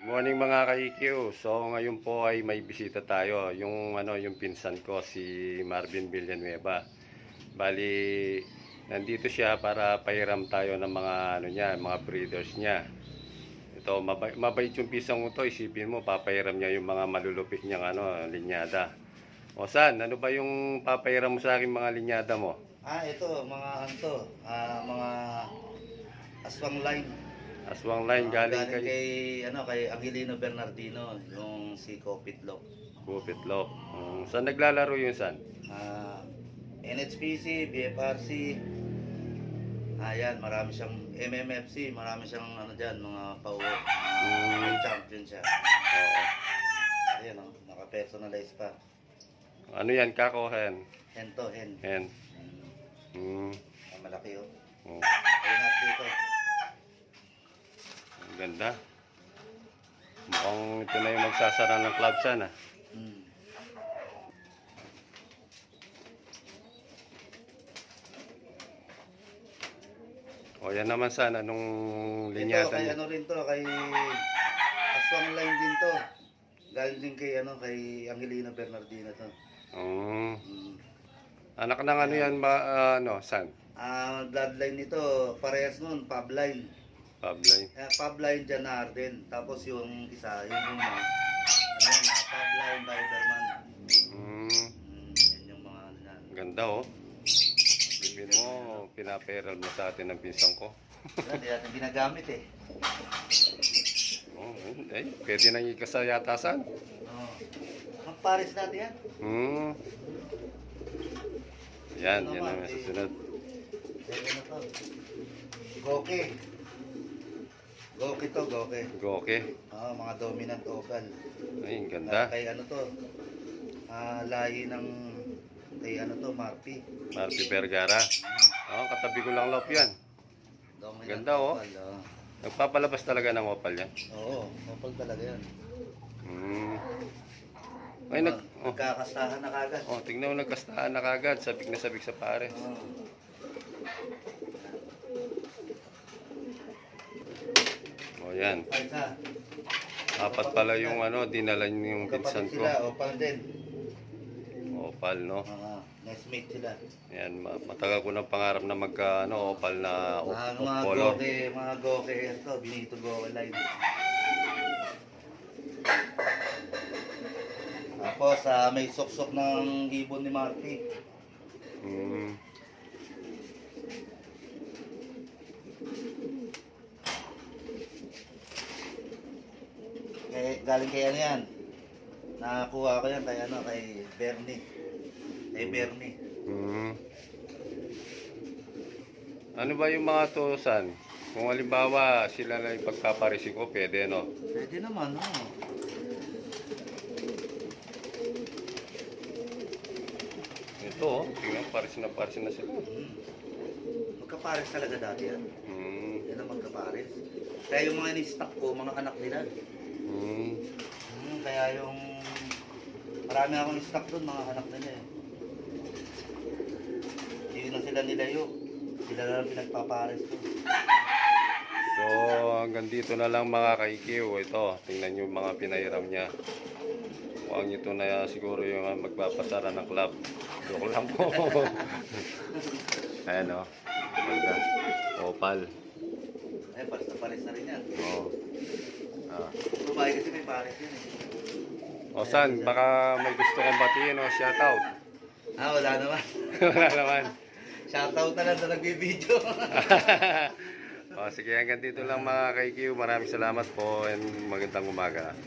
Morning mga ka-EQ. So ngayon po ay may bisita tayo. Yung pinsan ko si Marvin Villanueva. Bali nandito siya para pairam tayo ng mga mga breeders niya. Ito mabait yung pisang mo to. Isipin mo papairam niya yung mga malulupit niyang linyada. O San, ano ba yung papairam mo sa akin mga linyada mo? Ito, mga mga aswang line. Aswang line galing kay kay Angelino Bernardino, yung si Copitlog. Copitlog. Saan naglalaro yun, San? NHPC, BFRC. Ayan, marami siyang MMFC, marami siyang diyan, mga pauwi. Champion siya. Oo. Ayan, naka-personalize pa. Ano yan, kako, hen? Hen to, hen. Hen. Malaki oh. Oh. Ayun at dito. Ang ganda. Mukhang ito na yung magsasara ng club sana. O yan naman sana nung linyata ito, kay rin to, kay aswang line din to. Galing din kay kay Angelino Bernardino to. Anak ng yan San? Bloodline nito, parehas nun, Pabline. Pabline. Pabline Janarden. Tapos yung isa, yung Pabline Biberman. Yan yung mga ganda oh. Bibin mo, pinaperal mo sa atin ng pinsang ko. Hindi natin ginagamit eh. Pwede nang ikasayatasan. Ang pares natin yan. Yan ang susunod. Goke. Goke to, goke. Goke. Mga dominant oval. Ay, ang ganda. Kay to, lahi ng kay Marpi. Marpi Vergara. Katabi ko lang lop yan. Dominant ganda oh. Oval, Nagpapalabas talaga ng opal yan. Oo, opal talaga yan. Ay, nagkakastahan na kagad. Tingnan mo, nagkastahan na kagad. Sabik na sabik sa pares. Yan. Apat pala yung dinala yung pinsan ko. Sila, opal din. Opal, no? Nestmate sila. Yan, matagal ko ng pangarap na opal na mga color. Mga goke ito, Benito Goke line. Tapos may sok-sok ng ibon ni Marty. Galing kay yan. Nakakuha ko yan kay kay Bernie. Kay Bernie. Ano ba yung mga to, San? Kung halimbawa sila na ipagpaparising ko, pwede, no? Pwede naman, no? Ito, tingnan, paris na sila. Magkapares talaga dati yan. Yan ang magkapares. Kaya yung mga ni-stock ko, mga anak nila. Kaya yung marami akong stock doon, mga anak nila eh. Hindi na sila nilayo. Sila na lang pinagpapares ko. So, hanggang dito na lang mga ka-EQ. Ito, tingnan nyo yung mga pinahiram niya. Mukhang ito na siguro yung magpapasara ng club. Joke lang po. Ayan o. Ganda. Opal. Ay, pares na pares na rin yan. Oo. Babae kasi may pares yan eh. O San, baka may gusto kang batiin o shoutout. Wala naman. Wala naman. Shoutout na lang sa nagbibideo. Sige, hanggang dito lang mga ka-EQ. Maraming salamat po and magandang umaga.